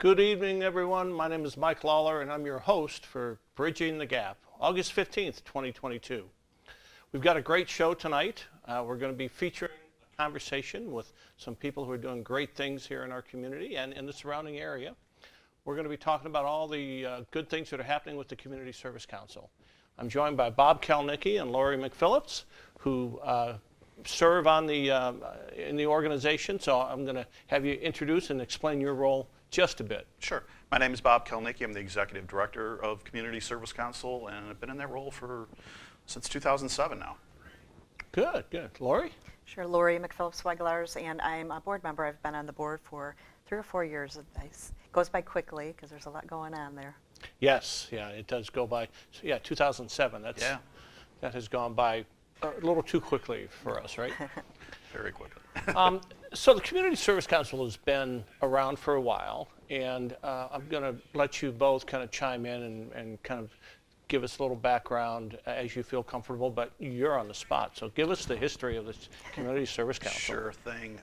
Good evening, everyone. My name is Mike Lawler, and I'm your host for Bridging the Gap, August 15th, 2022. We've got a great show tonight. We're going to be featuring a conversation with some people who are doing great things here in our community and in the surrounding area. We're going to be talking about all the good things that are happening with the Community Service Council. I'm joined by Bob Kalnicky and Laurie McPhillips, who serve on in the organization. So I'm going to have you introduce and explain your role just a bit. Sure. My name is Bob Kalnicky. I'm the Executive Director of Community Service Council, and I've been in that role since 2007 now. Good, good. Laurie? Sure, Laurie McPhillips, and I'm a board member. I've been on the board for 3 or 4 years. It goes by quickly because there's a lot going on there. Yes, yeah, it does go by. So, yeah, 2007. That has gone by a little too quickly for us, right? Very quickly. So the Community Service Council has been around for a while, and I'm going to let you both kind of chime in and kind of give us a little background as you feel comfortable, but you're on the spot. So give us the history of this Community Service Council. Sure thing.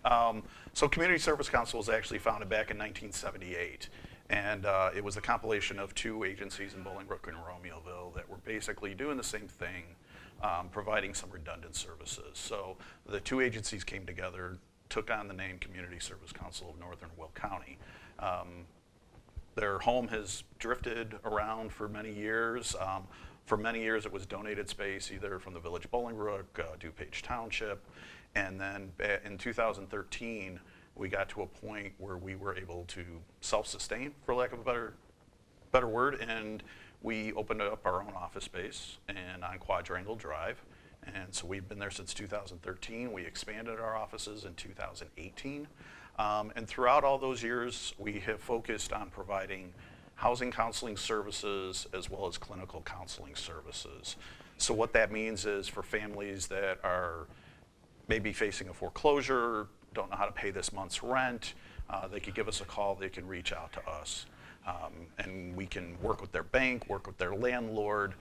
So Community Service Council was actually founded back in 1978, and it was a compilation of 2 agencies in Bolingbrook and Romeoville that were basically doing the same thing, providing some redundant services. So the 2 agencies came together, took on the name Community Service Council of Northern Will County. Their home has drifted around for many years. For many years it was donated space either from the Village of Bolingbrook, DuPage Township, and then in 2013 we got to a point where we were able to self-sustain, for lack of a better word, and we opened up our own office space on Quadrangle Drive. And so we've been there since 2013. We expanded our offices in 2018. And throughout all those years, we have focused on providing housing counseling services as well as clinical counseling services. So what that means is for families that are maybe facing a foreclosure, don't know how to pay this month's rent, they could give us a call, they can reach out to us. And we can work with their bank, work with their landlord.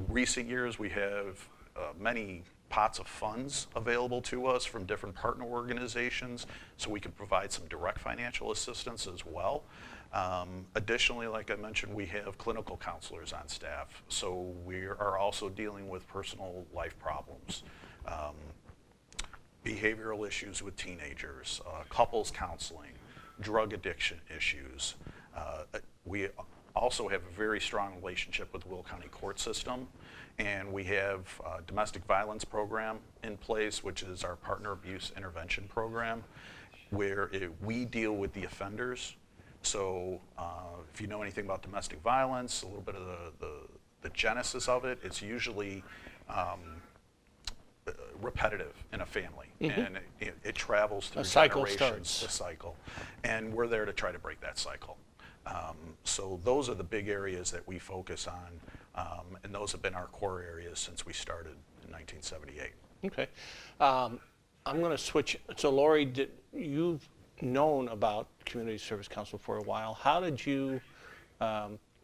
Recent years, we have many pots of funds available to us from different partner organizations, so we can provide some direct financial assistance as well. Additionally, like I mentioned, we have clinical counselors on staff, so we are also dealing with personal life problems, behavioral issues with teenagers, couples counseling, drug addiction issues. We also have a very strong relationship with the Will County court system, and we have a domestic violence program in place, which is our partner abuse intervention program, where we deal with the offenders. So if you know anything about domestic violence, a little bit of the genesis of it, it's usually repetitive in a family, and it travels through generations, the cycle, and we're there to try to break that cycle. So those are the big areas that we focus on, and those have been our core areas since we started in 1978. Okay. I'm going to switch. So Laurie, you've known about Community Service Council for a while. How did you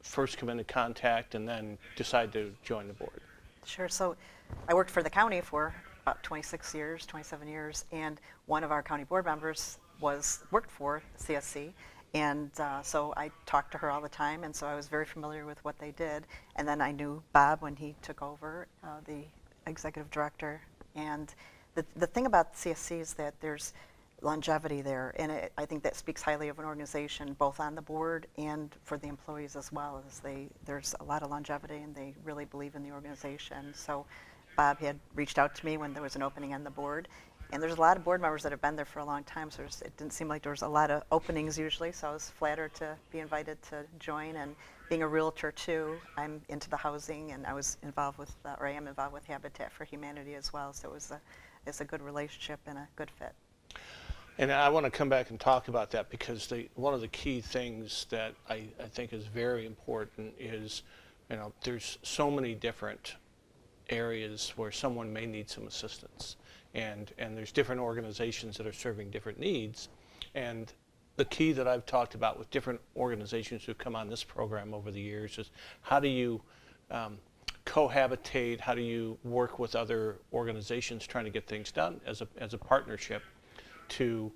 first come into contact and then decide to join the board? Sure. So I worked for the county for about 27 years, and one of our county board members worked for CSC. And so I talked to her all the time, and so I was very familiar with what they did. And then I knew Bob when he took over, the executive director. And the thing about CSC is that there's longevity there, and I think that speaks highly of an organization, both on the board and for the employees as well. There's a lot of longevity, and they really believe in the organization. So Bob had reached out to me when there was an opening on the board. And there's a lot of board members that have been there for a long time, so it didn't seem like there was a lot of openings usually, so I was flattered to be invited to join. And being a realtor too, I'm into the housing, and I was involved with, or I am involved with Habitat for Humanity as well, so it's a good relationship and a good fit. And I want to come back and talk about that, because one of the key things that I think is very important is, there's so many different areas where someone may need some assistance. And there's different organizations that are serving different needs. And the key that I've talked about with different organizations who've come on this program over the years is how do you cohabitate, how do you work with other organizations trying to get things done as a partnership to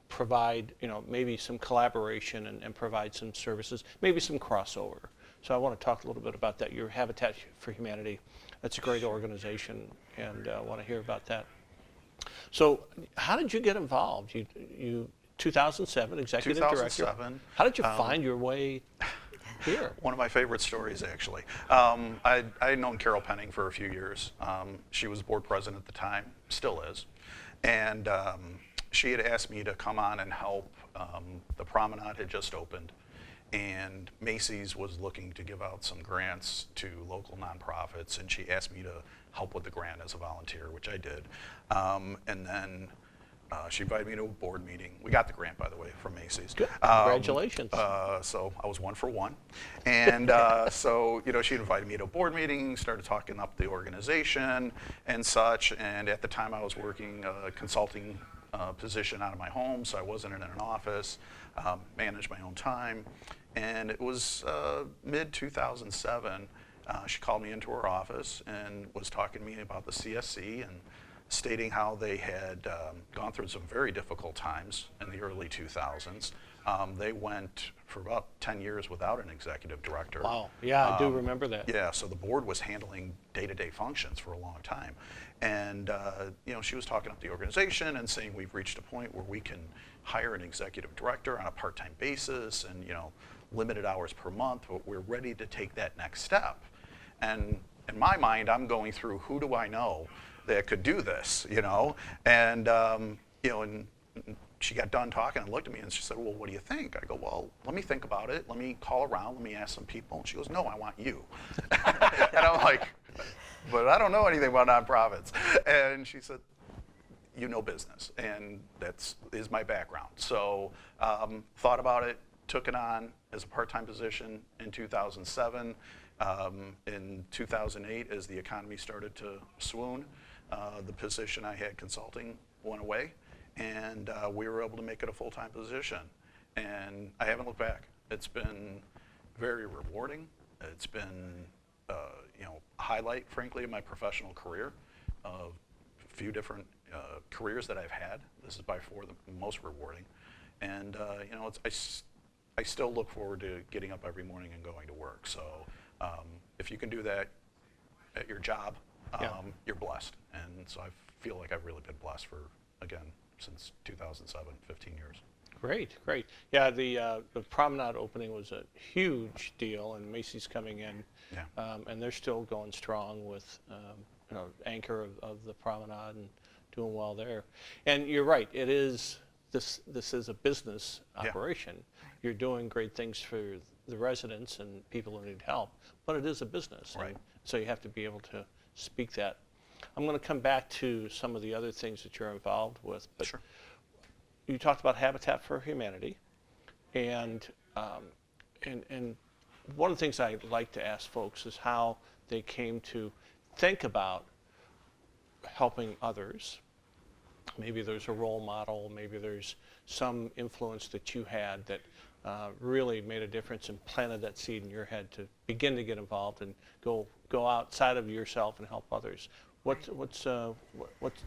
provide, maybe some collaboration and provide some services, maybe some crossover. So I want to talk a little bit about that. Your Habitat for Humanity, that's a great organization, and I want to hear about that. So how did you get involved? You 2007, executive 2007. director. How did you find your way here? One of my favorite stories, actually. I had known Carol Penning for a few years. She was board president at the time, still is. And she had asked me to come on and help. The Promenade had just opened, and Macy's was looking to give out some grants to local nonprofits, and she asked me to help with the grant as a volunteer, which I did. And then she invited me to a board meeting. We got the grant, by the way, from Macy's. Good. Congratulations. So I was 1 for 1. And so, she invited me to a board meeting, started talking up the organization and such. And at the time I was working a consulting position out of my home, so I wasn't in an office, managed my own time. And it was mid-2007, she called me into her office and was talking to me about the CSC and stating how they had gone through some very difficult times in the early 2000s. They went for about 10 years without an executive director. Wow, yeah, I do remember that. Yeah, so the board was handling day-to-day functions for a long time. And she was talking up the organization and saying we've reached a point where we can hire an executive director on a part-time basis and limited hours per month, but we're ready to take that next step. And in my mind, I'm going through who do I know that could do this, and and she got done talking and looked at me and she said, well, what do you think? I go, well, let me think about it. Let me call around. Let me ask some people. And she goes, no, I want you. And I'm like, but I don't know anything about nonprofits. And she said, you know business, and that is my background. So thought about it, took it on as a part-time position in 2007. In 2008, as the economy started to swoon, the position I had consulting went away, and we were able to make it a full-time position. And I haven't looked back. It's been very rewarding. It's been a highlight, frankly, of my professional career. A few different careers that I've had. This is by far the most rewarding. And I still look forward to getting up every morning and going to work. So if you can do that at your job, you're blessed. And so I feel like I've really been blessed for, again, since 2007, 15 years. Great, great. Yeah, the Promenade opening was a huge deal, and Macy's coming in, and they're still going strong with anchor of the Promenade and doing well there. And you're right, it is this is a business operation. You're doing great things for the residents and people who need help, but it is a business, right? So you have to be able to speak that. I'm going to come back to some of the other things that you're involved with, but sure. You talked about Habitat for Humanity, and one of the things I like to ask folks is how they came to think about helping others. Maybe there's a role model, maybe there's some influence that you had that really made a difference and planted that seed in your head to begin to get involved and go outside of yourself and help others. What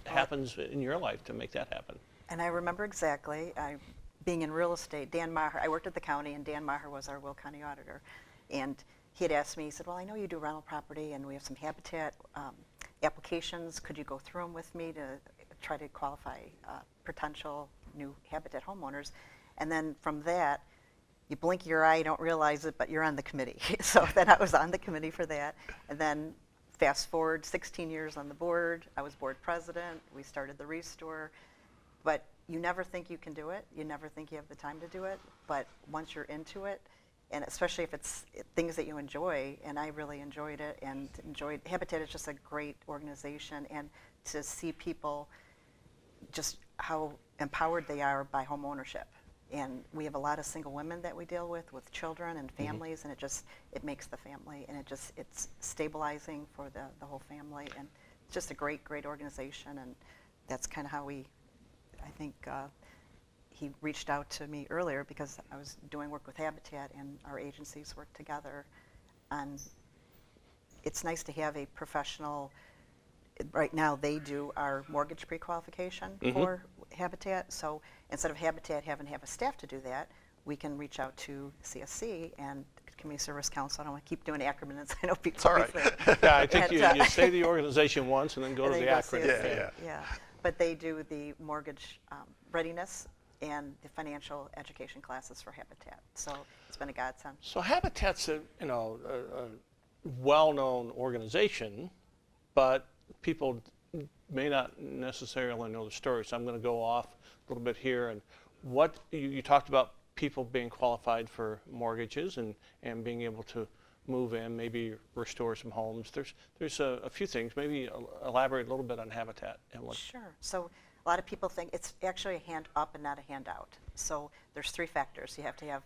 happens in your life to make that happen? And I remember exactly, being in real estate, Dan Maher, I worked at the county, and Dan Maher was our Will County auditor. And he had asked me, he said, well, I know you do rental property, and we have some Habitat applications. Could you go through them with me to try to qualify potential new Habitat homeowners? And then from that, you blink your eye, you don't realize it, but you're on the committee. So then I was on the committee for that. And then fast forward 16 years on the board, I was board president, we started the Restore. But you never think you can do it. You never think you have the time to do it. But once you're into it, and especially if it's things that you enjoy, and I really enjoyed it and enjoyed, Habitat is just a great organization, and to see people just how empowered they are by home ownership. And we have a lot of single women that we deal with children and families, and it makes the family, and it's stabilizing for the whole family, and it's just a great organization, and that's kind of how I think he reached out to me earlier because I was doing work with Habitat and our agencies work together. And it's nice to have a professional. Right now they do our mortgage pre-qualification Habitat. So instead of Habitat having to have a staff to do that, we can reach out to CSC and Community Service Council. I don't want to keep doing acronyms. I know people. It's all right. Yeah, I think And, you say the organization once and then go to and the then go acronym. CSC, yeah. But they do the mortgage readiness and the financial education classes for Habitat. So it's been a godsend. So Habitat's a well-known organization, but people may not necessarily know the story. So I'm going to go off a little bit here. And what you talked about people being qualified for mortgages and being able to move in, maybe restore some homes. There's a few things. Maybe elaborate a little bit on Habitat and what. Sure. So a lot of people think it's actually a hand up and not a handout. So there's 3 factors. You have to have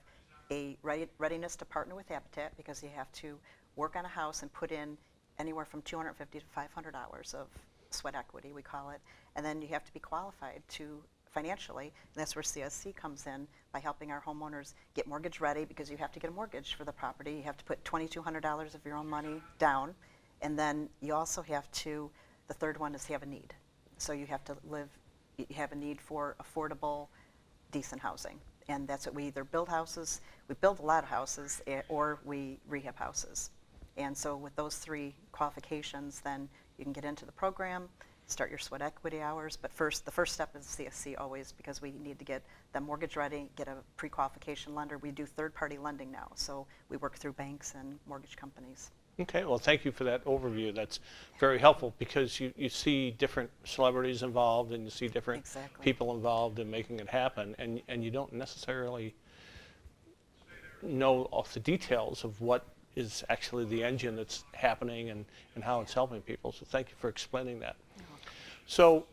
a readiness to partner with Habitat because you have to work on a house and put in anywhere from 250 to 500 hours of sweat equity, we call it. And then you have to be qualified to financially, and that's where CSC comes in by helping our homeowners get mortgage ready, because you have to get a mortgage for the property. You have to put $2,200 of your own money down, and then you also have to, the third one is have a need. So you have to you have a need for affordable, decent housing. And that's what we either build houses, we build a lot of houses, or we rehab houses. And so with those 3 qualifications, then you can get into the program, start your sweat equity hours. But the first step is CSC always, because we need to get them mortgage ready, get a pre-qualification lender. We do third-party lending now, so we work through banks and mortgage companies. Okay, well, thank you for that overview. That's very helpful, because you see different celebrities involved and you see different people involved in making it happen, and you don't necessarily know all the details of what is actually the engine that's happening and how it's helping people. So thank you for explaining that. So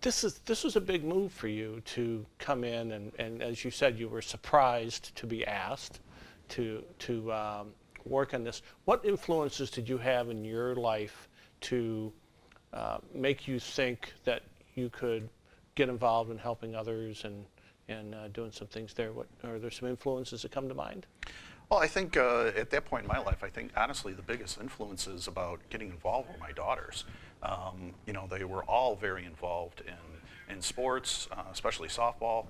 this was a big move for you to come in, and as you said, you were surprised to be asked to work on this. What influences did you have in your life to make you think that you could get involved in helping others and doing some things there? Are there some influences that come to mind? Well, I think at that point in my life, I think honestly the biggest influences about getting involved were my daughters. They were all very involved in sports, especially softball,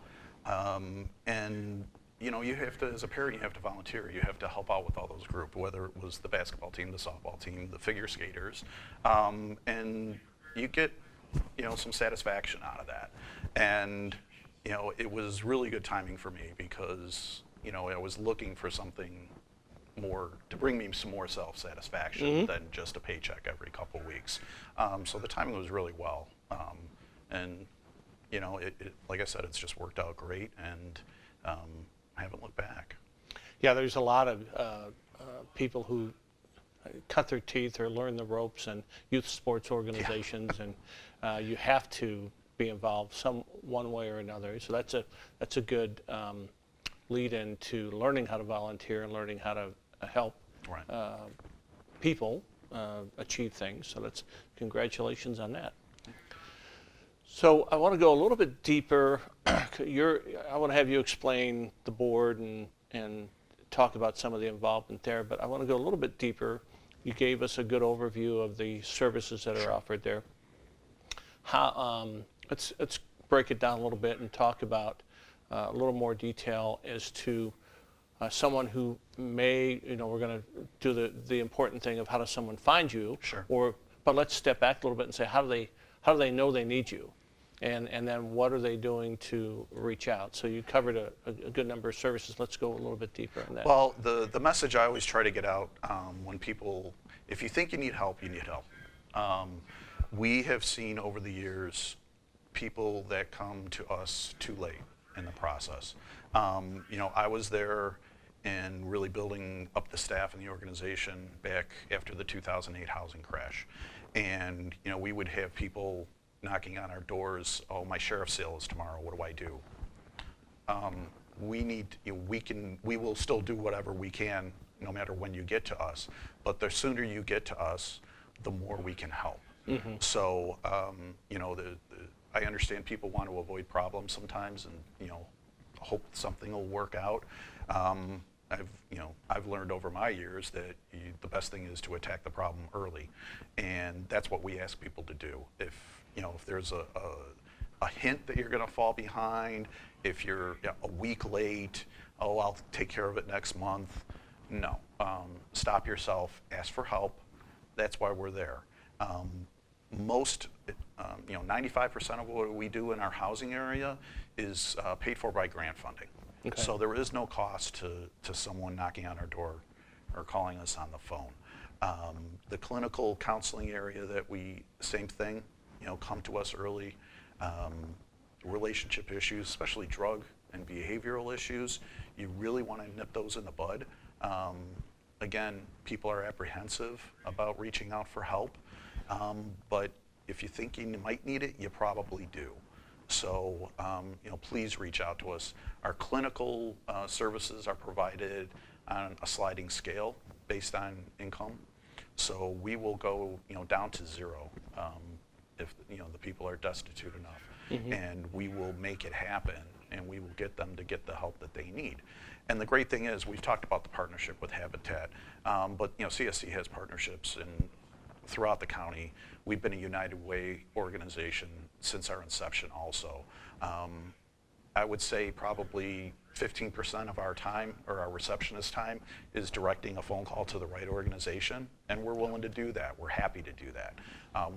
and you have to, as a parent, you have to volunteer. You have to help out with all those groups, whether it was the basketball team, the softball team, the figure skaters, and you get some satisfaction out of that. And it was really good timing for me, because I was looking for something more to bring me some more self-satisfaction than just a paycheck every couple of weeks. So the timing was really well, and like I said, it's just worked out great, and I haven't looked back. Yeah, there's a lot of people who cut their teeth or learn the ropes in youth sports organizations, and you have to be involved one way or another. So that's a good lead into learning how to volunteer and learning how to help people achieve things. So congratulations on that. So I want to go a little bit deeper. I want to have you explain the board and talk about some of the involvement there, but I want to go a little bit deeper. You gave us a good overview of the services that are offered there. Let's break it down a little bit and talk about a little more detail as to someone who may, we're going to do the important thing of how does someone find you. Sure. But let's step back a little bit and say, how do they know they need you? And then what are they doing to reach out? So you covered a good number of services. Let's go a little bit deeper on that. Well, the message I always try to get out when people, if you think you need help, you need help. We have seen over the years people that come to us too late in the process. I was there and really building up the staff and the organization back after the 2008 housing crash. And we would have people knocking on our doors, oh, my sheriff's sale is tomorrow, what do I do? We will still do whatever we can no matter when you get to us, but the sooner you get to us, the more we can help. So, I understand people want to avoid problems sometimes and, hope something will work out. I've learned over my years that the best thing is to attack the problem early, and that's what we ask people to do. If there's a a hint that you're going to fall behind, if you're a week late, oh, I'll take care of it next month. No. Stop yourself, ask for help. That's why we're there. Most, 95% of what we do in our housing area is paid for by grant funding. Okay. So there is no cost to someone knocking on our door or calling us on the phone. The clinical counseling area that same thing, come to us early. Relationship issues, especially drug and behavioral issues, you really want to nip those in the bud. Again, people are apprehensive about reaching out for help, but if you think you might need it, you probably do. So, please reach out to us. Our clinical services are provided on a sliding scale based on income. So we will go, down to zero if the people are destitute enough, and we will make it happen, and we will get them to get the help that they need. And the great thing is, we've talked about the partnership with Habitat, but CSC has partnerships throughout the county. We've been a United Way organization since our inception also. I would say probably 15% of our time, or our receptionist time, is directing a phone call to the right organization, and we're willing to do that. We're happy to do that.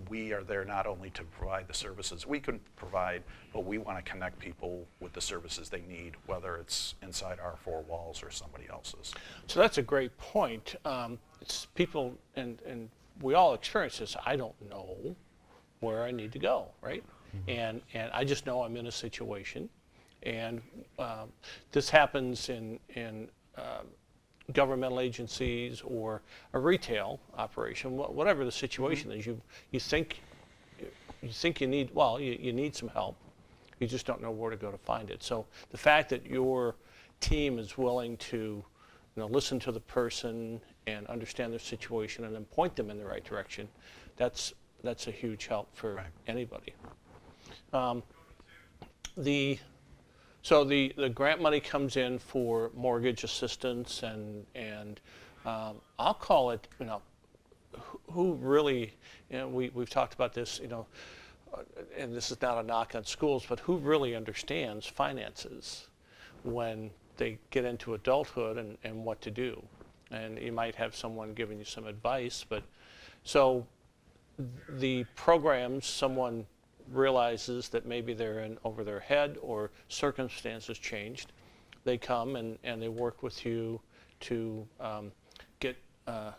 We are there not only to provide the services we can provide, but we want to connect people with the services they need, whether it's inside our four walls or somebody else's. So that's a great point. It's people, and we all experience this. I don't know where I need to go, right? And I just know I'm in a situation. And this happens in governmental agencies or a retail operation, whatever the situation is. You think you need, well, you need some help. You just don't know where to go to find it. So the fact that your team is willing to listen to the person and understand their situation and then point them in the right direction, that's a huge help for anybody. So the grant money comes in for mortgage assistance, and I'll call it, who really, we've talked about this, and this is not a knock on schools, but who really understands finances when they get into adulthood and what to do. And you might have someone giving you some advice, but so the programs, someone realizes that maybe they're in over their head or circumstances changed, they come and they work with you to get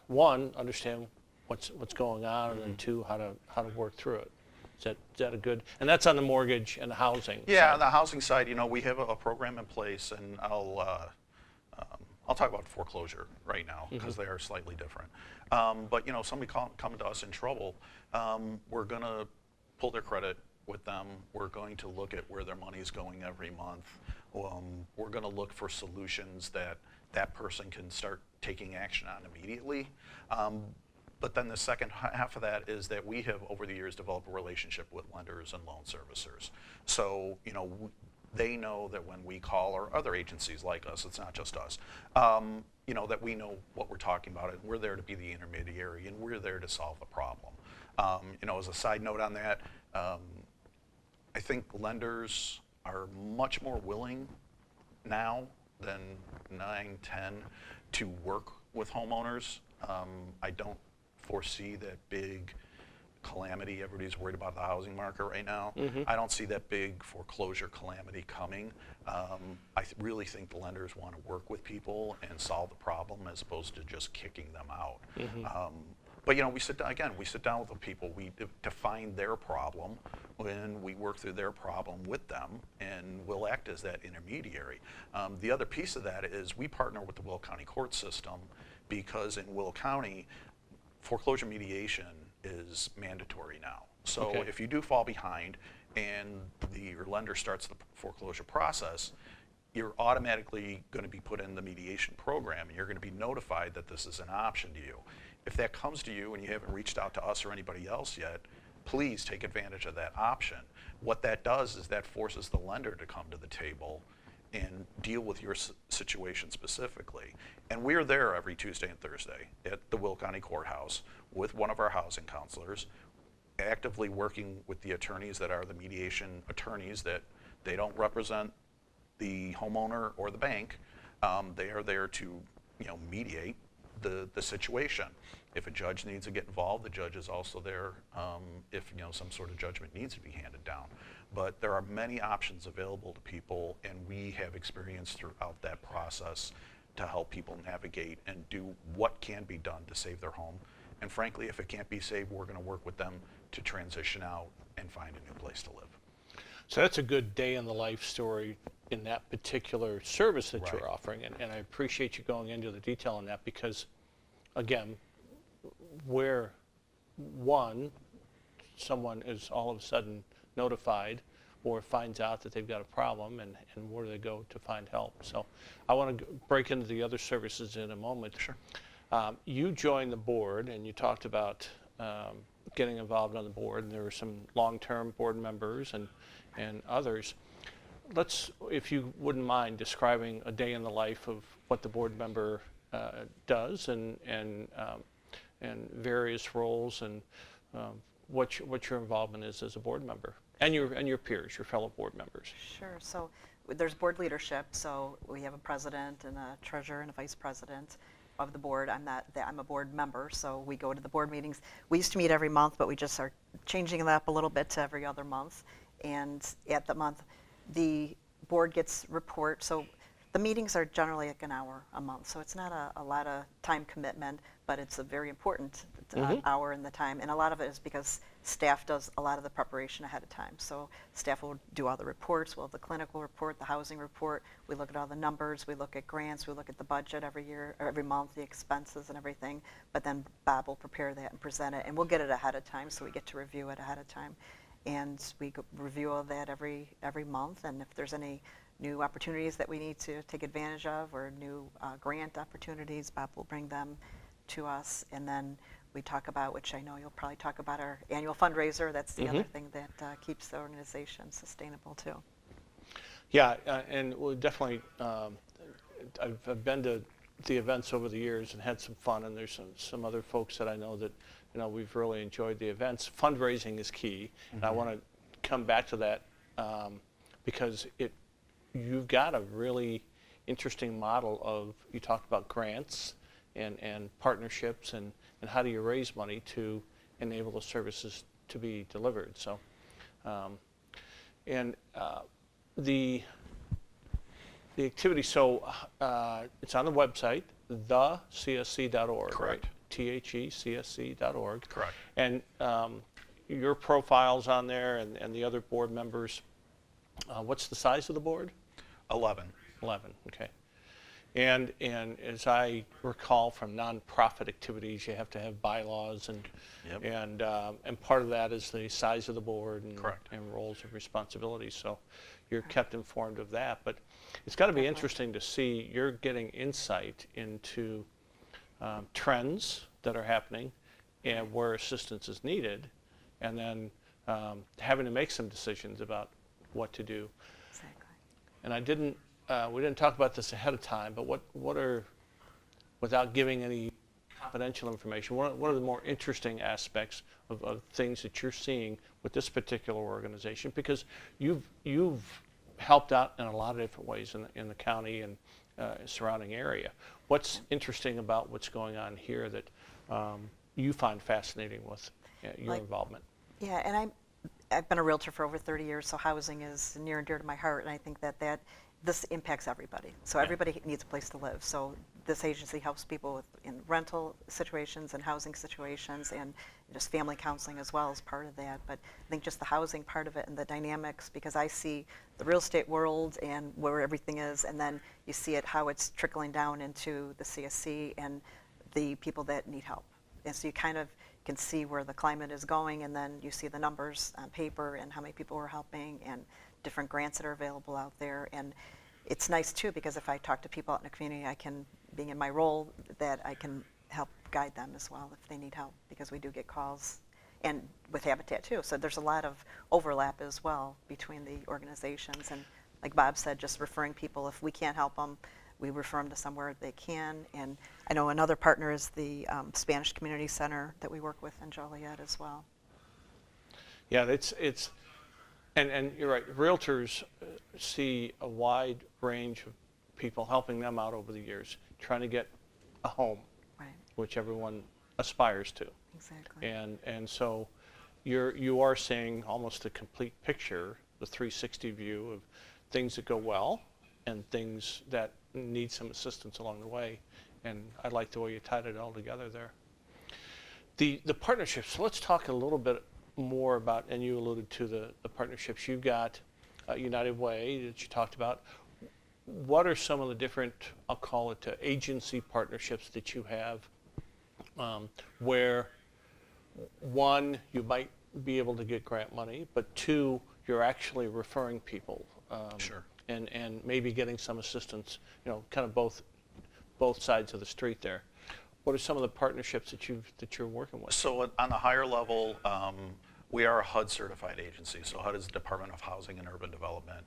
one, understand what's going on, and then two, how to work through it. Is that a good? And that's on the mortgage and the housing. Yeah, side. on the housing side, we have a program in place, and I'll talk about foreclosure right now because they are slightly different. But somebody coming to us in trouble, we're going to pull their credit with them. We're going to look at where their money is going every month. We're going to look for solutions that person can start taking action on immediately. But then the second half of that is that we have over the years developed a relationship with lenders and loan servicers. So they know that when we call, or other agencies like us, it's not just us, that we know what we're talking about, and we're there to be the intermediary, and we're there to solve the problem. As a side note on that, I think lenders are much more willing now than 9, 10 to work with homeowners. I don't foresee that big calamity. Everybody's worried about the housing market right now. I don't see that big foreclosure calamity coming. I really think the lenders want to work with people and solve the problem as opposed to just kicking them out. But we sit down with the people. We define their problem, and we work through their problem with them, and we'll act as that intermediary. The other piece of that is we partner with the Will County court system, because in Will County, foreclosure mediation is mandatory now. So if you do fall behind and your lender starts the foreclosure process, you're automatically going to be put in the mediation program, and you're going to be notified that this is an option to you. If that comes to you and you haven't reached out to us or anybody else yet, please take advantage of that option. What that does is that forces the lender to come to the table and deal with your situation specifically. And we're there every Tuesday and Thursday at the Will County Courthouse with one of our housing counselors. actively working with the attorneys that are the mediation attorneys, that they don't represent the homeowner or the bank. They are there to, mediate the situation. If a judge needs to get involved, the judge is also there if some sort of judgment needs to be handed down. But there are many options available to people, and we have experience throughout that process to help people navigate and do what can be done to save their home. And frankly, if it can't be saved, we're going to work with them to transition out and find a new place to live. So that's a good day in the life story in that particular service that you're offering, and I appreciate you going into the detail on that, because again, where someone is all of a sudden notified or finds out that they've got a problem, and where do they go to find help. So I want to break into the other services in a moment. Sure. You joined the board, and you talked about getting involved on the board, and there were some long-term board members and others. Let's, if you wouldn't mind, describing a day in the life of what the board member does, and various roles, and what your involvement is as a board member, and your peers, your fellow board members. Sure. So there's board leadership. So we have a president and a treasurer and a vice president of the board. I'm a board member, so we go to the board meetings. We used to meet every month, but we just are changing that up a little bit to every other month. And at the month, the board gets report. So the meetings are generally like an hour a month, so it's not a lot of time commitment, but it's a very important hour in the time. And a lot of it is because staff does a lot of the preparation ahead of time. So staff will do all the reports. We'll have the clinical report, the housing report. We look at all the numbers. We look at grants. We look at the budget every year, or every month, the expenses and everything. But then Bob will prepare that and present it, and we'll get it ahead of time, so we get to review it ahead of time. And we review all that every month, and if there's any new opportunities that we need to take advantage of, or new grant opportunities, Bob will bring them to us. And then we talk about, which I know you'll probably talk about, our annual fundraiser. That's the other thing that keeps the organization sustainable too. Yeah, and we'll definitely, I've been to the events over the years and had some fun, and there's some other folks that I know that we've really enjoyed the events. Fundraising is key, and I want to come back to that because you've got a really interesting model of, you talked about grants and partnerships, and how do you raise money to enable the services to be delivered. So, the activity, so it's on the website, thecsc.org. Correct. Right? thecsc.org. Correct. And your profile's on there, and the other board members. What's the size of the board? 11. 11, okay. And as I recall from nonprofit activities, you have to have bylaws, and part of that is the size of the board, and roles and responsibilities. So you're kept informed of that. But it's got to be interesting to see, you're getting insight into trends that are happening and where assistance is needed, and then having to make some decisions about what to do. Exactly. And we didn't talk about this ahead of time, but what are, without giving any confidential information, what are the more interesting aspects of things that you're seeing with this particular organization? Because you've helped out in a lot of different ways in the county and surrounding area. What's interesting about what's going on here that you find fascinating with your involvement? Yeah, and I've been a realtor for over 30 years, so housing is near and dear to my heart, and I think that this impacts everybody. So everybody needs a place to live. So this agency helps people in rental situations and housing situations, and just family counseling as well as part of that. But I think just the housing part of it and the dynamics, because I see the real estate world and where everything is, and then you see it, how it's trickling down into the CSC and the people that need help. And so you kind of can see where the climate is going, and then you see the numbers on paper and how many people we're helping and different grants that are available out there. And it's nice too, because if I talk to people out in the community, I can, being in my role, that I can help guide them as well if they need help, because we do get calls, and with Habitat too. So there's a lot of overlap as well between the organizations. And like Bob said, just referring people, if we can't help them, we refer them to somewhere they can. And I know another partner is the Spanish Community Center that we work with in Joliet as well. Yeah, and you're right. Realtors see a wide range of people helping them out over the years, trying to get a home, Right, which everyone aspires to. exactly. And so you are seeing almost a complete picture, the 360 view of things that go well and things that need some assistance along the way. And I like the way you tied it all together there. The partnerships, let's talk a little bit more about, and you alluded to the partnerships. You've got United Way that you talked about. What are some of the different, I'll call it agency partnerships that you have where one, you might be able to get grant money, but two, you're actually referring people Sure. and maybe getting some assistance, kind of both sides of the street there. What are some of the partnerships that you're working with? So on the higher level, we are a HUD certified agency. So HUD is the Department of Housing and Urban Development,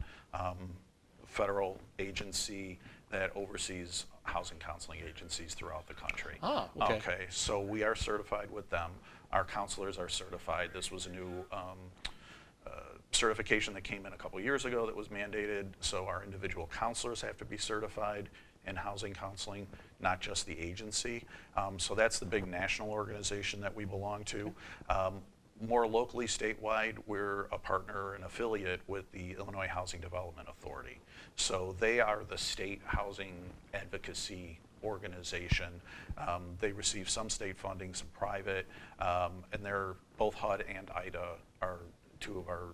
federal agency that oversees housing counseling agencies throughout the country. Ah, okay. Okay, so we are certified with them. Our counselors are certified. This was a new certification that came in a couple years ago that was mandated. So our individual counselors have to be certified in housing counseling, not just the agency. So that's the big national organization that we belong to. More locally, statewide, we're a partner and affiliate with the Illinois Housing Development Authority. So they are the state housing advocacy organization. They receive some state funding, some private, and they're both HUD and IDA are two of our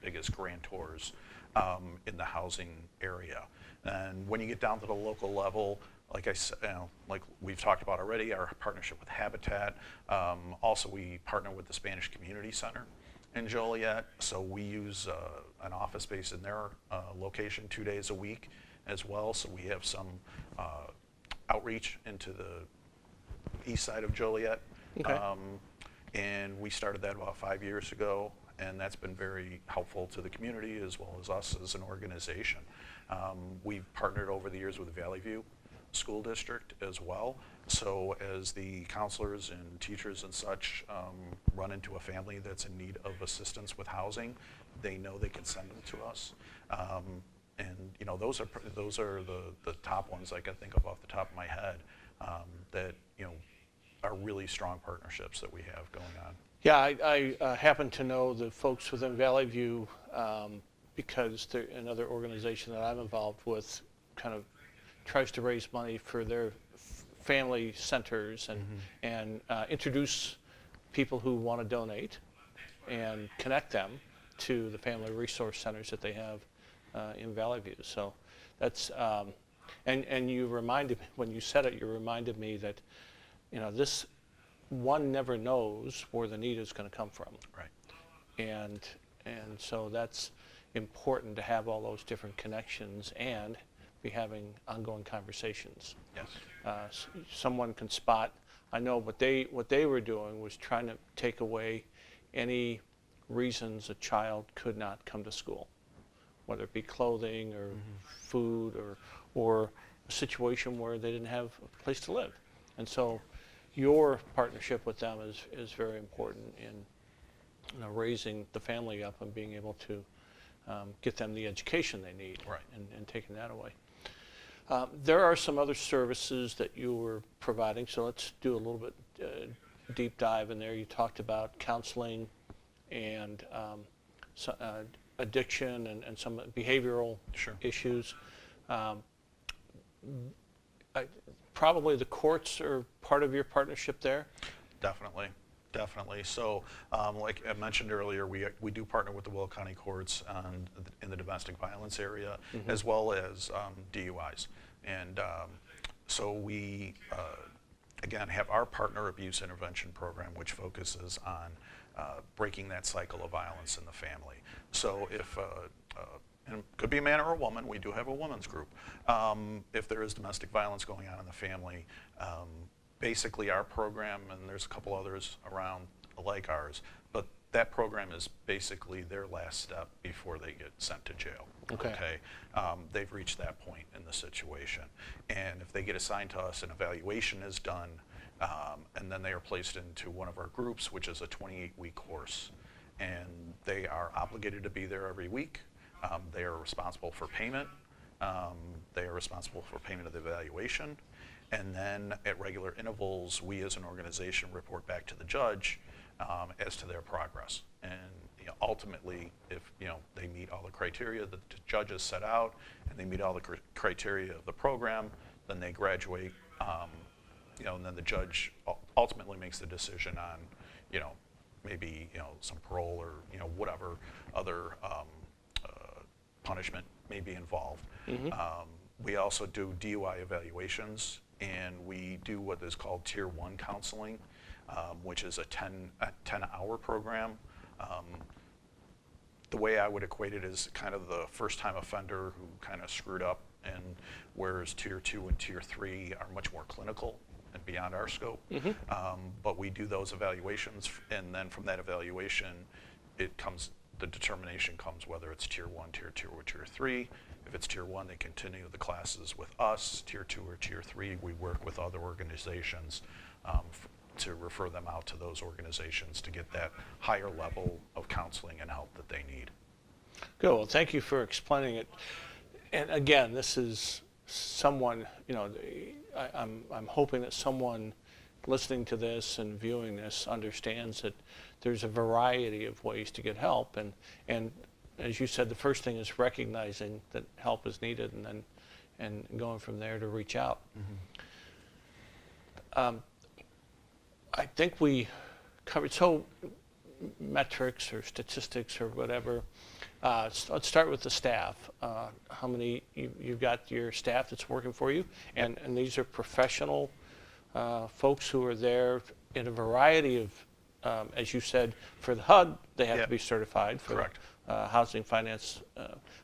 biggest grantors in the housing area. And when you get down to the local level, like I said, like we've talked about already, our partnership with Habitat. Also, we partner with the Spanish Community Center in Joliet. So we use an office space in their location 2 days a week as well. So we have some outreach into the east side of Joliet. Okay. And we started that about 5 years ago. And that's been very helpful to the community as well as us as an organization. We've partnered over the years with Valley View School District as well. So as the counselors and teachers and such run into a family that's in need of assistance with housing, they know they can send them to us. And those are the top ones I can think of off the top of my head that are really strong partnerships that we have going on. Yeah, I happen to know the folks within Valley View because they're another organization that I'm involved with kind of tries to raise money for their family centers and introduce people who want to donate and connect them to the family resource centers that they have in Valley View. So that's, and you reminded me, when you said it, you reminded me that, this one never knows where the need is going to come from. Right. And so that's important to have all those different connections and be having ongoing conversations. Yes. Someone can spot. I know what they were doing was trying to take away any reasons a child could not come to school, whether it be clothing or food or a situation where they didn't have a place to live. And so your partnership with them is very important in raising the family up and being able to get them the education they need. Right. And taking that away. There are some other services that you were providing, so let's do a little bit deep dive in there. You talked about counseling and addiction and some behavioral Sure. issues. Probably the courts are part of your partnership there? Definitely. So, like I mentioned earlier, we do partner with the Will County Courts in the domestic violence area, as well as DUIs. And so we, again, have our partner abuse intervention program, which focuses on breaking that cycle of violence in the family. So if, and it could be a man or a woman, we do have a women's group. If there is domestic violence going on in the family, basically our program, and there's a couple others around like ours, but that program is basically their last step before they get sent to jail. Okay. They've reached that point in the situation. And if they get assigned to us, an evaluation is done, and then they are placed into one of our groups, which is a 28-week course. and they are obligated to be there every week. They are responsible for payment. They are responsible for payment of the evaluation. And then at regular intervals, we as an organization report back to the judge as to their progress. And ultimately, if they meet all the criteria that the judges set out, and they meet all the criteria of the program, then they graduate. And then the judge ultimately makes the decision on, maybe some parole or whatever other punishment may be involved. We also do DUI evaluations, and we do what is called Tier 1 counseling, which is a 10-hour program. The way I would equate it is kind of the first-time offender who kind of screwed up, and whereas Tier 2 and Tier 3 are much more clinical and beyond our scope. But we do those evaluations, and then from that evaluation, the determination comes whether it's Tier 1, Tier 2, or Tier 3. If it's Tier 1, they continue the classes with us. Tier 2 or Tier 3, we work with other organizations to refer them out to those organizations to get that higher level of counseling and help that they need. Good. Well, thank you for explaining it. And again, this is someone, I'm hoping that someone listening to this and viewing this understands that there's a variety of ways to get help. And as you said, the first thing is recognizing that help is needed, and going from there to reach out. I think we covered, so metrics or statistics or whatever. Let's start with the staff. How many, you've got your staff that's working for you, and these are professional folks who are there in a variety of, as you said, for the HUD, they have to be certified. For Correct. Housing finance.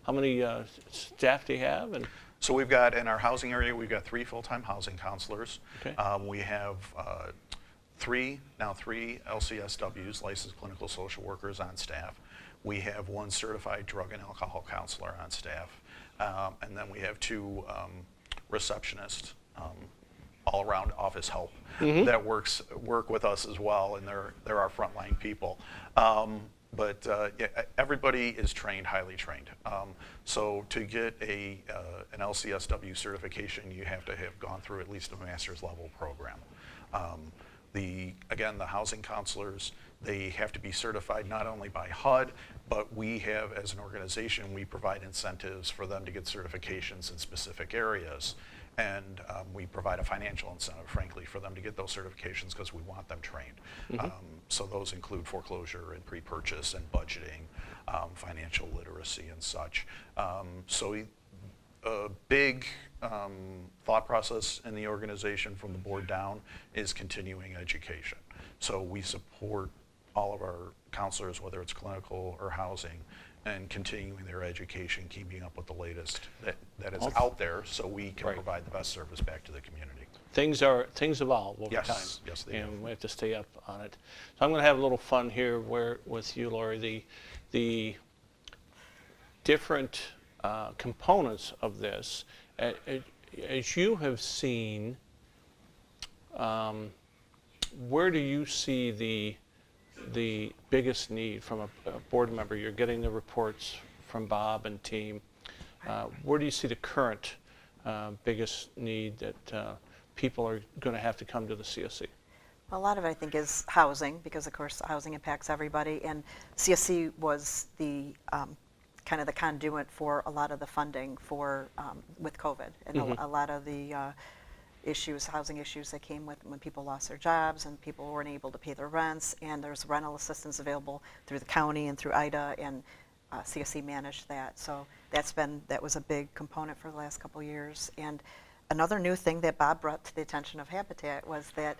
How many staff do you have? And So we've got, in our housing area, we've got 3 full-time housing counselors. Okay. We have 3 LCSWs, licensed clinical social workers, on staff. We have 1 certified drug and alcohol counselor on staff. And then we have 2 receptionists, all-around office help that work with us as well, and they're our frontline people. But everybody is trained, highly trained. So to get an LCSW certification, you have to have gone through at least a master's level program. Again, the housing counselors, they have to be certified not only by HUD, but we have, as an organization, we provide incentives for them to get certifications in specific areas. And we provide a financial incentive, frankly, for them to get those certifications because we want them trained. So those include foreclosure and pre-purchase and budgeting, financial literacy and such. So a big thought process in the organization from the board down is continuing education. So we support all of our counselors, whether it's clinical or housing, and continuing their education, keeping up with the latest that is out there, so we can provide the best service back to the community. things evolve over time. Yes, they do. And we have to stay up on it. So I'm going to have a little fun here with you, Laurie. The different components of this, as you have seen, where do you see the biggest need from a board member? You're getting the reports from Bob and team. Where do you see the current biggest need that people are going to have to come to the CSC? A lot of it, I think, is housing, because of course housing impacts everybody, and CSC was the kind of the conduit for a lot of the funding for with COVID, and a lot of the housing issues that came with when people lost their jobs and people weren't able to pay their rents, and there's rental assistance available through the county and through IDA, and CSC managed that. So that was a big component for the last couple of years. And another new thing that Bob brought to the attention of Habitat was that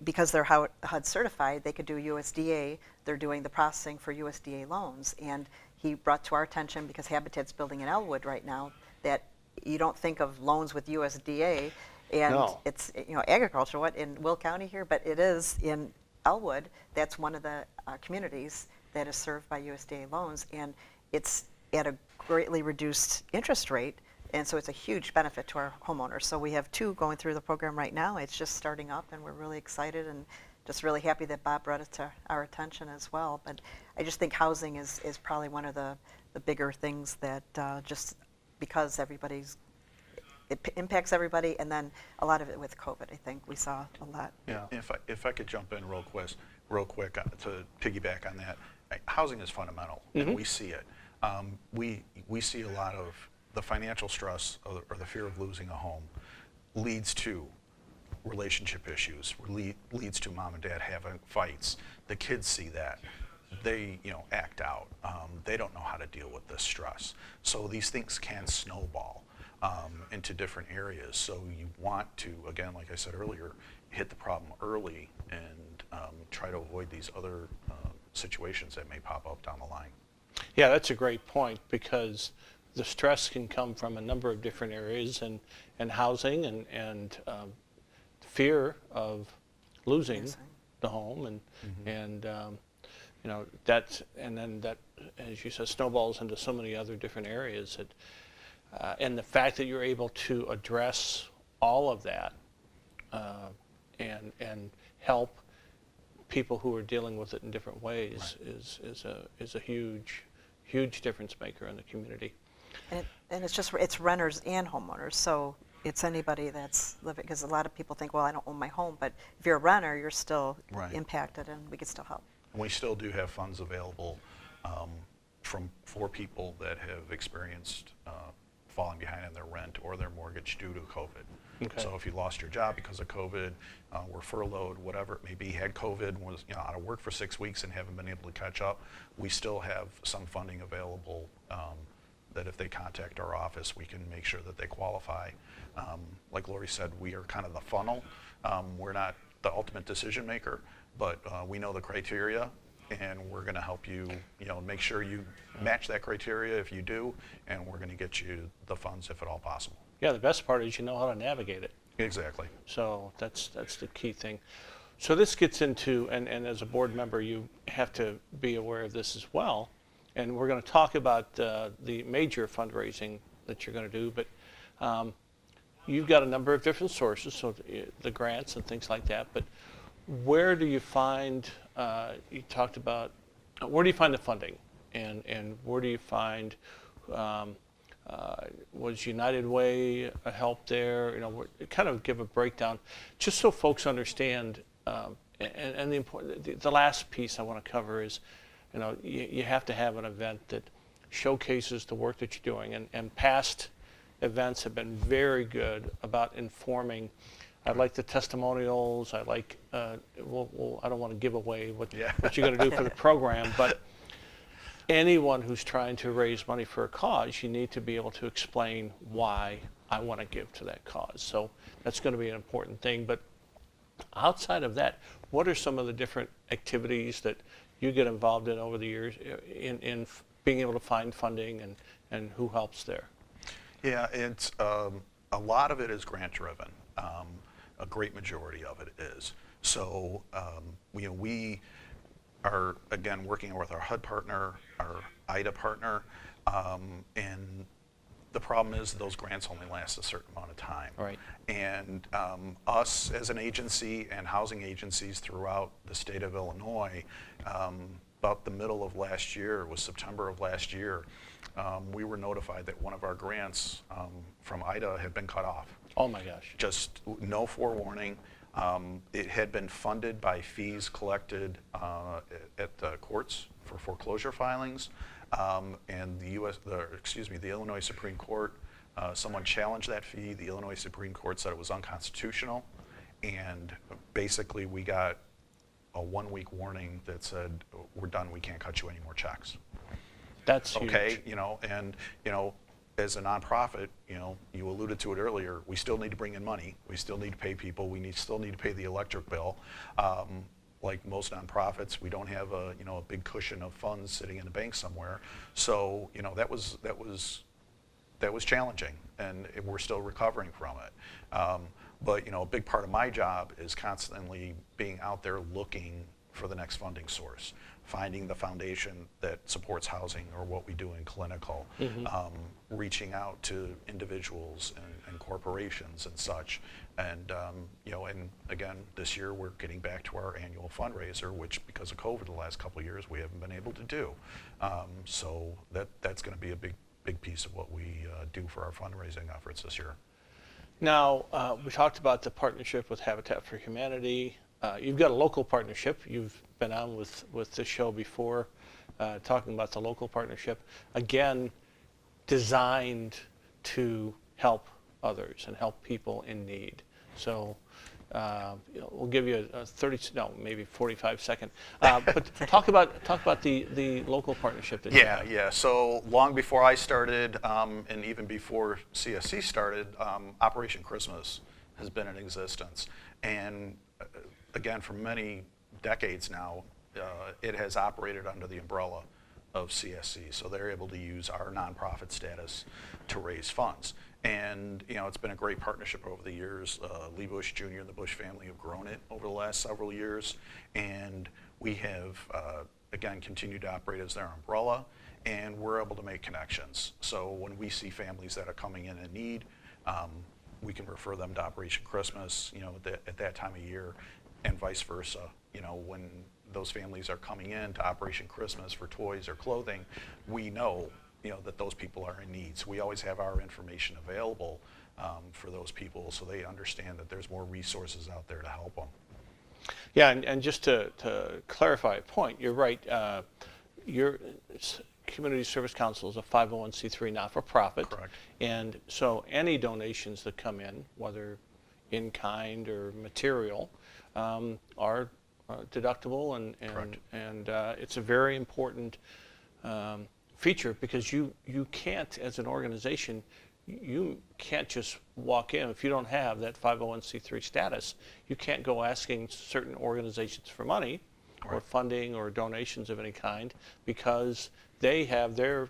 because they're HUD certified, they could do USDA. They're doing the processing for USDA loans, and he brought to our attention, because Habitat's building in Elwood right now, that you don't think of loans with USDA. And it's agricultural in Will County here, but it is in Elwood. That's one of the communities that is served by USDA loans, and it's at a greatly reduced interest rate, and so it's a huge benefit to our homeowners. So we have 2 going through the program right now. It's just starting up, and we're really excited and just really happy that Bob brought it to our attention as well. But I just think housing is probably one of the bigger things that just because it impacts everybody, and then a lot of it with COVID, I think we saw a lot. Yeah. If I could jump in real quick to piggyback on that, housing is fundamental, and we see it. We see a lot of the financial stress or the fear of losing a home leads to relationship issues, leads to mom and dad having fights. The kids see that. They act out. They don't know how to deal with this stress. So these things can snowball into different areas. So you want to, again, like I said earlier, hit the problem early and try to avoid these other situations that may pop up down the line. Yeah, that's a great point, because the stress can come from a number of different areas, and housing and fear of losing the home, and that, and then that, as you said, snowballs into so many other different areas. And the fact that you're able to address all of that and help people who are dealing with it in different ways is a huge difference maker in the community. And it's renters and homeowners, so it's anybody that's living, because a lot of people think, well, I don't own my home, but if you're a renter, you're still impacted, and we can still help. And we still do have funds available for people that have experienced falling behind on their rent or their mortgage due to COVID. Okay. So if you lost your job because of COVID, were furloughed, whatever it may be, had COVID, was out of work for 6 weeks and haven't been able to catch up, we still have some funding available that if they contact our office, we can make sure that they qualify. Like Laurie said, we are kind of the funnel. We're not the ultimate decision maker, but we know the criteria, and we're going to help you, make sure you match that criteria if you do, and we're going to get you the funds if at all possible. Yeah, the best part is you know how to navigate it. Exactly. So that's the key thing. So this gets into, and as a board member, you have to be aware of this as well. And we're going to talk about the major fundraising that you're going to do, but you've got a number of different sources, so the grants and things like that. But where do you find, you talked about, where do you find the funding? And where do you find, was United Way a help there? Kind of give a breakdown, just so folks understand. And the last piece I want to cover is, you have to have an event that showcases the work that you're doing, and past events have been very good about informing. I like the testimonials. I like, I don't want to give away what you're going to do for the program, but anyone who's trying to raise money for a cause, you need to be able to explain why I want to give to that cause. So that's going to be an important thing. But outside of that, what are some of the different activities that you get involved in over the years in being able to find funding, and who helps there? Yeah, it's a lot of it is grant driven. A great majority of it is. So we are, again, working with our HUD partner, our IDA partner, and the problem is those grants only last a certain amount of time. Right. And us as an agency and housing agencies throughout the state of Illinois, about the middle of last year, it was September of last year, we were notified that one of our grants from IDA had been cut off. Oh my gosh. Just no forewarning. It had been funded by fees collected at the courts for foreclosure filings, and the Illinois Supreme Court, someone challenged that fee. The Illinois Supreme Court said it was unconstitutional, and basically we got a 1-week warning that said, we're done, we can't cut you any more checks. That's okay, huge. And as a nonprofit, you alluded to it earlier, we still need to bring in money. We still need to pay people. We still need to pay the electric bill. Like most nonprofits, we don't have a big cushion of funds sitting in the bank somewhere. So that was challenging, and we're still recovering from it. But a big part of my job is constantly being out there looking for the next funding source, finding the foundation that supports housing or what we do in clinical, reaching out to individuals and corporations and such. And, you know, and again, this year we're getting back to our annual fundraiser, which because of COVID the last couple of years, we haven't been able to do. So that's going to be a big piece of what we do for our fundraising efforts this year. Now, we talked about the partnership with Habitat for Humanity. You've got a local partnership. You've been on with this show before, talking about the local partnership. Again, designed to help others and help people in need. So you know, we'll give you a maybe 45-second. But talk about the local partnership that you have. Yeah. So long before I started, and even before CSC started, Operation Christmas has been in existence, and again, for many decades now, it has operated under the umbrella of CSC. So they're able to use our nonprofit status to raise funds. And you know, it's been a great partnership over the years. Lee Bush Jr. and the Bush family have grown it over the last several years, and we have again continued to operate as their umbrella, and we're able to make connections. So when we see families that are coming in need, we can refer them to Operation Christmas, you know, at that time of year, and vice versa. You know, when those families are coming in to Operation Christmas for toys or clothing, we know, you know, that those people are in need. So we always have our information available for those people, so they understand that there's more resources out there to help them. Yeah, and just to clarify a point, you're right. Your Community Service Council is a 501c3 not-for-profit. Correct. And so any donations that come in, whether in kind or material, are deductible, and it's a very important feature, because you can't, as an organization, you can't just walk in if you don't have that 501c3 status. You can't go asking certain organizations for money or funding or donations of any kind, because they have their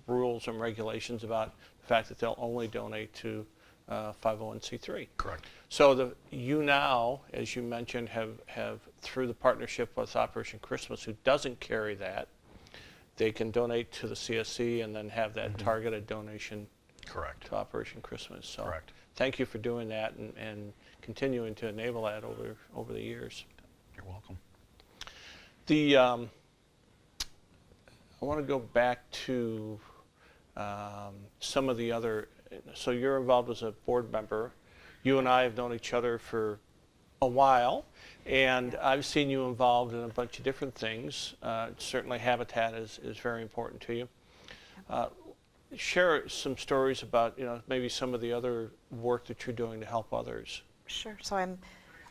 rules and regulations about the fact that they'll only donate to 501c3. Correct. So you now, as you mentioned, have through the partnership with Operation Christmas, who doesn't carry that, they can donate to the CSC and then have that targeted donation. Correct. To Operation Christmas. So correct. Thank you for doing that and continuing to enable that over the years. You're welcome. I want to go back to some of the other. So you're involved as a board member. You and I have known each other for a while, and I've seen you involved in a bunch of different things. Certainly Habitat is very important to you. Share some stories about, you know, maybe some of the other work that you're doing to help others. Sure. So I'm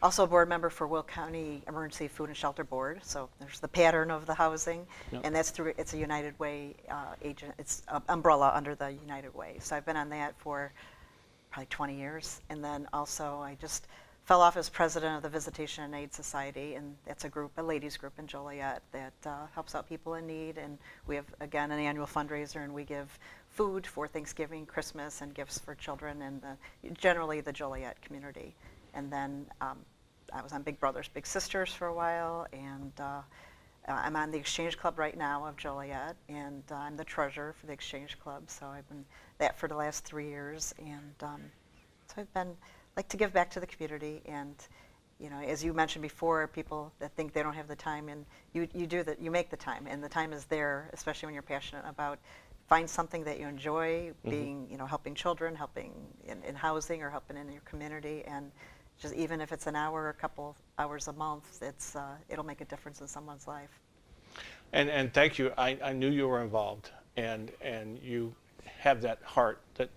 also a board member for Will County Emergency Food and Shelter Board. So there's the pattern of the housing, and that's through, it's a United Way agent. It's an umbrella under the United Way. So I've been on that for probably 20 years. And then also I just fell off as president of the Visitation and Aid Society, and that's a group, a ladies group in Joliet that helps out people in need. And we have, again, an annual fundraiser, and we give food for Thanksgiving, Christmas, and gifts for children and generally the Joliet community. And then I was on Big Brothers Big Sisters for a while, and I'm on the Exchange Club right now of Joliet, and I'm the treasurer for the Exchange Club. So I've been that for the last 3 years, and so I've been like to give back to the community. And you know, as you mentioned before, people that think they don't have the time, and you do that, you make the time, and the time is there, especially when you're passionate about. Find something that you enjoy, being, you know, helping children, helping in housing, or helping in your community, and just even if it's an hour or a couple hours a month, it'll make a difference in someone's life. And thank you. I knew you were involved, and you have that heart that,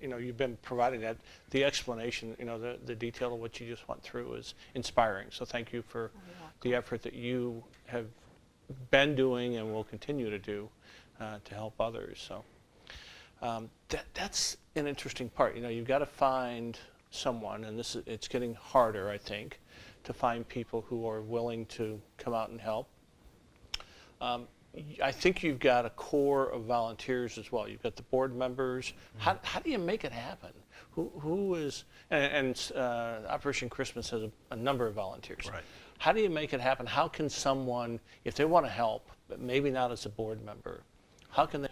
you know, you've been providing that. The explanation, you know, the detail of what you just went through is inspiring. So thank you for the effort that you have been doing and will continue to do to help others. So that's an interesting part. You know, you've got to find someone, and it's getting harder, I think, to find people who are willing to come out and help. I think you've got a core of volunteers as well. You've got the board members. How do you make it happen? who is, and Operation Christmas has a number of volunteers. Right. How do you make it happen? How can someone, if they want to help, but maybe not as a board member, how can they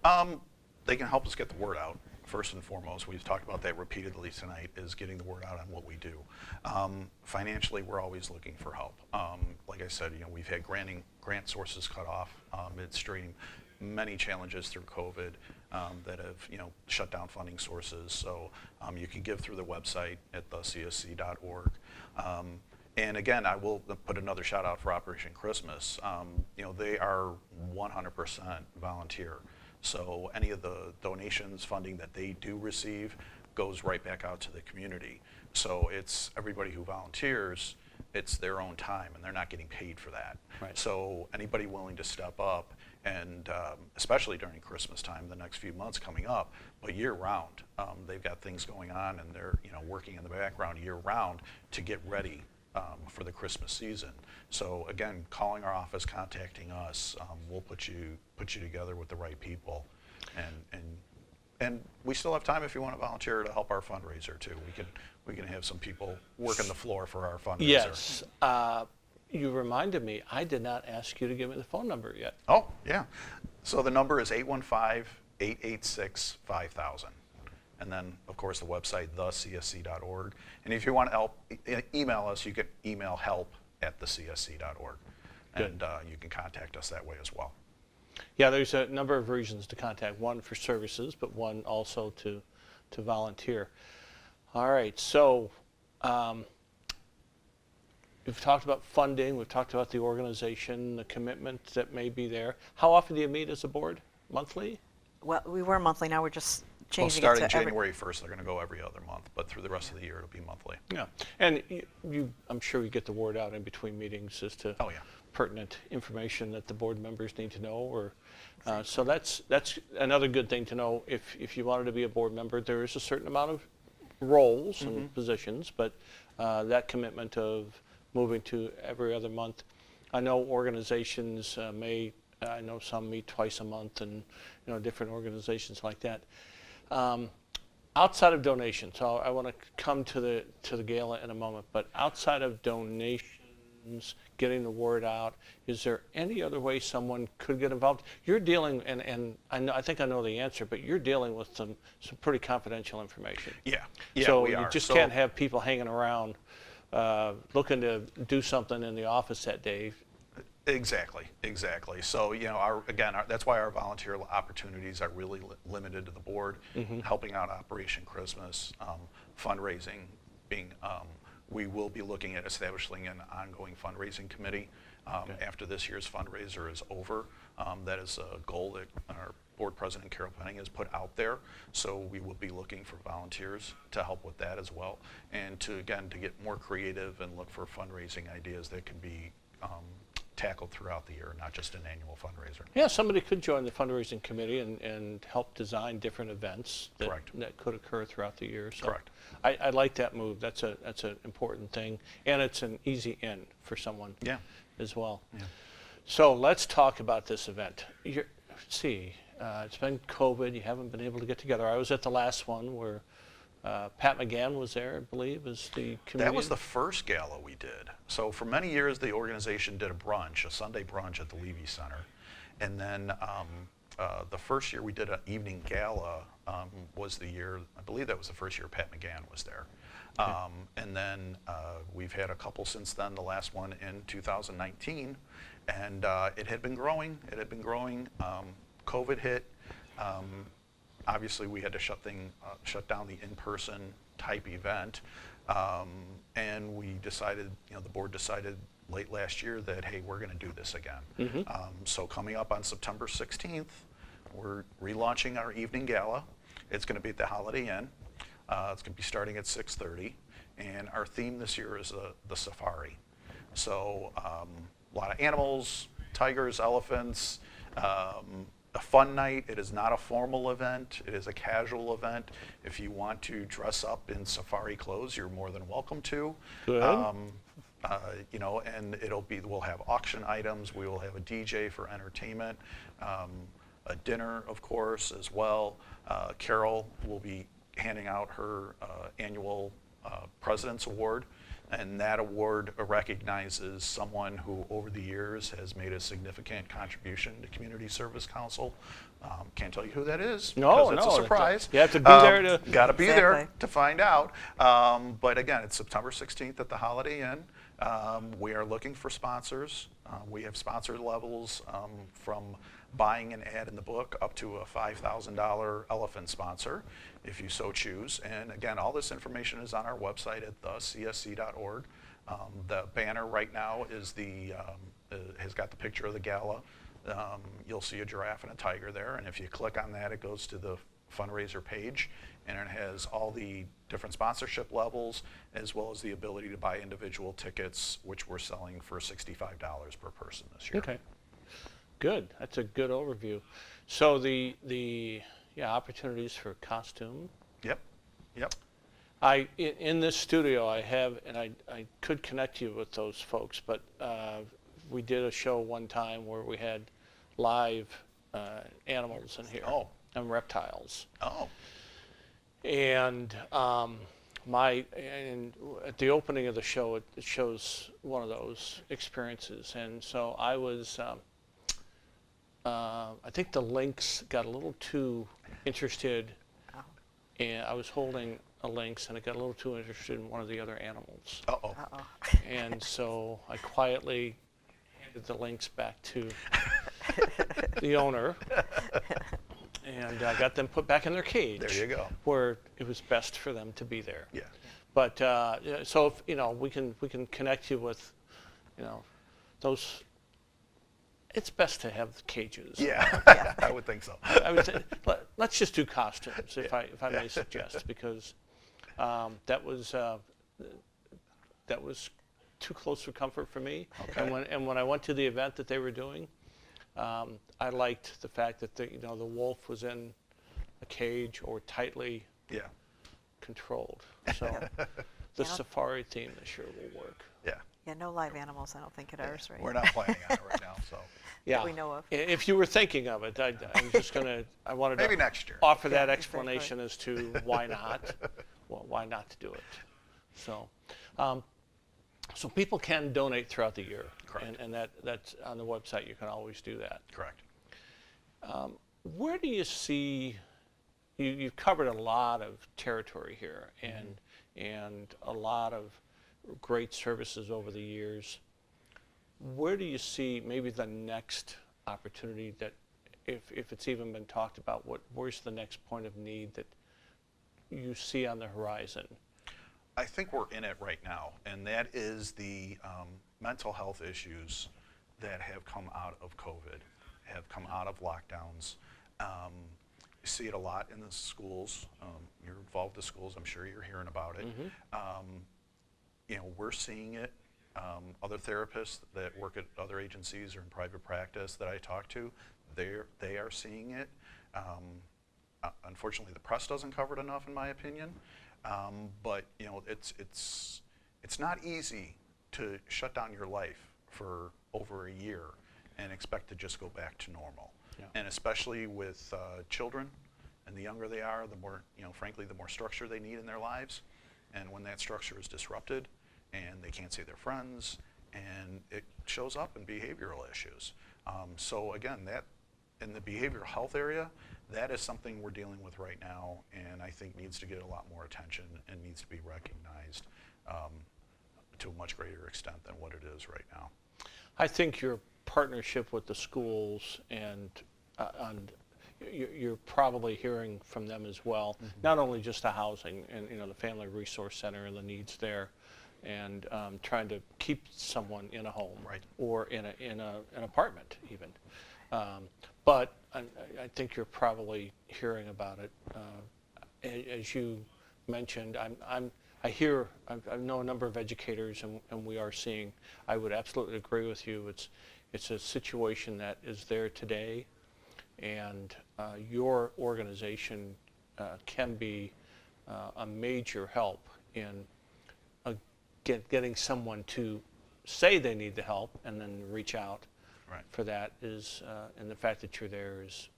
help? They can help us get the word out. First and foremost, we've talked about that repeatedly tonight, is getting the word out on what we do. Financially, we're always looking for help. Like I said, we've had grant sources cut off midstream, many challenges through COVID that have shut down funding sources. So you can give through the website at thecsc.org. And again, I will put another shout out for Operation Christmas. They are 100% volunteer. So any of the donations, funding that they do receive goes right back out to the community. So it's everybody who volunteers, it's their own time, and they're not getting paid for that. Right. So anybody willing to step up, and especially during Christmas time, the next few months coming up, but year round, they've got things going on, and they're working in the background year round to get ready for the Christmas season. So again, calling our office, contacting us, we'll put you together with the right people, and we still have time if you want to volunteer to help our fundraiser too. We can have some people working the floor for our fundraiser. Yes. You reminded me, I did not ask you to give me the phone number yet. Oh yeah. So the number is 815-886-5000. And then, of course, the website, thecsc.org. And if you want to help, email us, you can email help@thecsc.org. And you can contact us that way as well. Yeah, there's a number of reasons to contact. One for services, but one also to volunteer. All right, so we've talked about funding. We've talked about the organization, the commitment that may be there. How often do you meet as a board? Monthly? Well, we were monthly. Now we're just Well, changing starting it to January 1st, they're going to go every other month, but through the rest of the year, it'll be monthly. Yeah, and I'm sure you get the word out in between meetings as to Oh, yeah. pertinent information that the board members need to know. Or so that's another good thing to know. If you wanted to be a board member, there is a certain amount of roles and positions, but that commitment of moving to every other month. I know organizations I know some meet twice a month, and different organizations like that. Outside of donations, so I want to come to the gala in a moment, but outside of donations, getting the word out, is there any other way someone could get involved? You're dealing, and I think I know the answer, but you're dealing with some pretty confidential information. Yeah, so we are. You just can't have people hanging around looking to do something in the office that day. Exactly. So, that's why our volunteer opportunities are really limited to the board, helping out Operation Christmas, fundraising. We will be looking at establishing an ongoing fundraising committee after this year's fundraiser is over. That is a goal that our board president, Carol Penning, has put out there. So we will be looking for volunteers to help with that as well, and to get more creative and look for fundraising ideas that can be tackled throughout the year, not just an annual fundraiser. Yeah, somebody could join the fundraising committee and help design different events that could occur throughout the year. So Correct. I like that move. That's an important thing, and it's an easy in for someone as well. Yeah. So let's talk about this event. It's been COVID. You haven't been able to get together. I was at the last one where Pat McGann was there, I believe, as the comedian. That was the first gala we did. So for many years, the organization did a Sunday brunch at the Levy Center. And then the first year we did an evening gala was the year, I believe that was the first year Pat McGann was there. And then we've had a couple since then, the last one in 2019. And it had been growing. COVID hit. Obviously, we had to shut down the in-person type event, and we decided, the board decided late last year that, hey, we're going to do this again. So coming up on September 16th, we're relaunching our evening gala. It's going to be at the Holiday Inn. It's going to be starting at 6:30, and our theme this year is the safari. So a lot of animals, tigers, elephants. A fun night. It is not a formal event. It is a casual event. If you want to dress up in safari clothes, you're more than welcome to. Good. And we'll have auction items. We will have a DJ for entertainment, a dinner, of course, as well. Carol will be handing out her annual President's Award. And that award recognizes someone who over the years has made a significant contribution to Community Service Council. Can't tell you who that is, No, because it's no, a surprise. you have to be there to... Got to be there Exactly. to find out. But again, it's September 16th at the Holiday Inn. We are looking for sponsors. We have sponsor levels from buying an ad in the book up to a $5,000 elephant sponsor, if you so choose. And again, all this information is on our website at thecsc.org. The banner right now is has got the picture of the gala. You'll see a giraffe and a tiger there, and if you click on that, it goes to the fundraiser page, and it has all the different sponsorship levels, as well as the ability to buy individual tickets, which we're selling for $65 per person this year. Okay, good. That's a good overview. So the opportunities for costume. Yep, yep. In this studio I have, and I could connect you with those folks, but we did a show one time where we had live animals in here. Oh. And reptiles. Oh, And and at the opening of the show, it shows one of those experiences. And so I was, I think the lynx got a little too interested, and I was holding a lynx, and it got a little too interested in one of the other animals. uh-oh. Uh-oh. And so I quietly handed the lynx back to the owner. And got them put back in their cage. There you go. Where it was best for them to be there. Yeah. But so if, we can connect you with, those. It's best to have cages. Yeah, I would think so. I would say let's just do costumes, if I may suggest, because that was too close for comfort for me. Okay. And when I went to the event that they were doing. I liked the fact that the wolf was in a cage or tightly controlled. So the safari theme this year will work. Yeah. Yeah, no live animals, I don't think, at ours, right? We're not planning on it right now, so Yeah. That we know of. If you were thinking of it, I'm just I wanted maybe to next year. offer that Yeah, explanation as to why not. Well, why not to do it? So. So people can donate throughout the year. Correct. And that's on the website. You can always do that. Correct. Where do you see, you've covered a lot of territory here and a lot of great services over the years. Where do you see maybe the next opportunity that, if it's even been talked about, where's the next point of need that you see on the horizon? I think we're in it right now, and that is the mental health issues that have come out of COVID, have come out of lockdowns. You see it a lot in the schools. You're involved in schools, I'm sure you're hearing about it. We're seeing it. Other therapists that work at other agencies or in private practice that I talk to, they are seeing it. Unfortunately, the press doesn't cover it enough, in my opinion. But it's not easy to shut down your life for over a year and expect to just go back to normal. Yeah. And especially with children, and the younger they are, the more, frankly, the more structure they need in their lives. And when that structure is disrupted and they can't see their friends, and it shows up in behavioral issues. So again, that in the behavioral health area, that is something we're dealing with right now, and I think needs to get a lot more attention and needs to be recognized to a much greater extent than what it is right now. I think your partnership with the schools and you're probably hearing from them as well, not only just the housing and the Family Resource Center and the needs there, and trying to keep someone in a home, Right. or in an apartment even. But I think you're probably hearing about it. As you mentioned, I know a number of educators, and we are seeing. I would absolutely agree with you. It's a situation that is there today, and your organization can be a major help in getting someone to say they need the help and then reach out. Right. For that and the fact that you're there is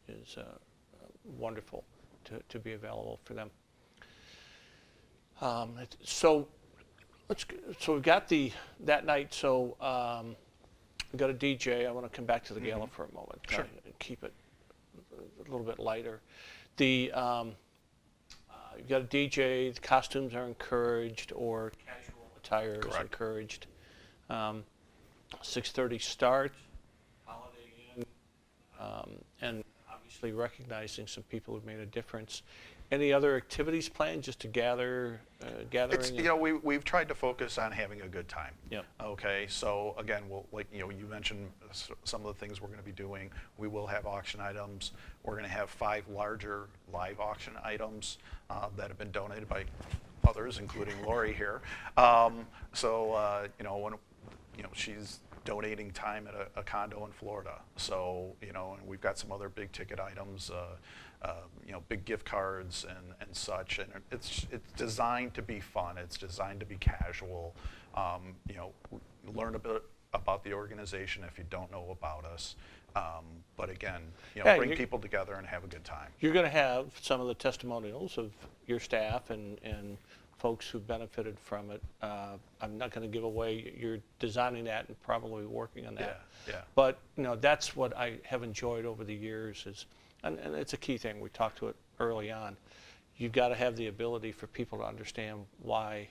wonderful to be available for them. So we've got that night. So we've got a DJ. I want to come back to the gala for a moment. Sure. Keep it a little bit lighter. You've got a DJ. The costumes are encouraged, or casual attire is encouraged. 6:30 start. Holiday Inn, and obviously recognizing some people who've made a difference. Any other activities planned just to gathering? We've tried to focus on having a good time. Yep. Okay, so again, you mentioned some of the things we're going to be doing. We will have auction items. We're going to have 5 larger live auction items that have been donated by others, including Laurie here. She's donating time at a condo in Florida. So, and we've got some other big ticket items, big gift cards and such. And it's designed to be fun. It's designed to be casual. Learn a bit about the organization if you don't know about us. But again, bring people together and have a good time. You're going to have some of the testimonials of your staff and folks who benefited from it. I'm not going to give away, you're designing that and probably working on that. Yeah. But that's what I have enjoyed over the years and it's a key thing. We talked to it early on. You've got to have the ability for people to understand why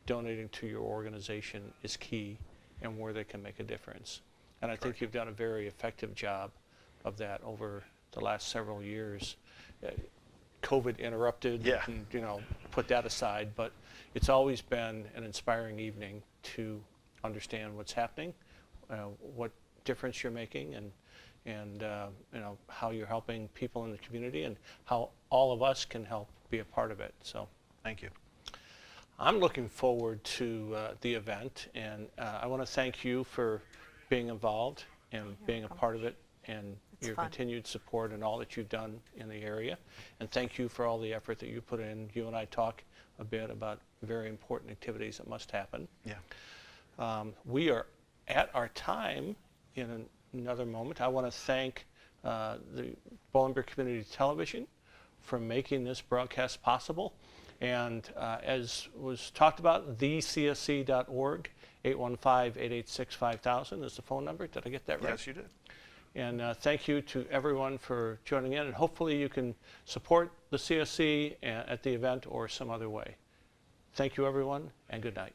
donating to your organization is key and where they can make a difference. And I think you've done a very effective job of that over the last several years. COVID interrupted, and put that aside, but it's always been an inspiring evening to understand what's happening, what difference you're making, and how you're helping people in the community, and how all of us can help be a part of it. So, thank you. I'm looking forward to the event, and I want to thank you for being involved and being a part of it, and your continued support and all that you've done in the area. And thank you for all the effort that you put in. You and I talk a bit about very important activities that must happen. Yeah. We are at our time in another moment. I want to thank the Bolingbrook Community Television for making this broadcast possible. And as was talked about, thecsc.org, 815-886-5000 is the phone number. Did I get that right? Yes, you did. And thank you to everyone for joining in. And hopefully you can support the CSC at the event or some other way. Thank you, everyone, and good night.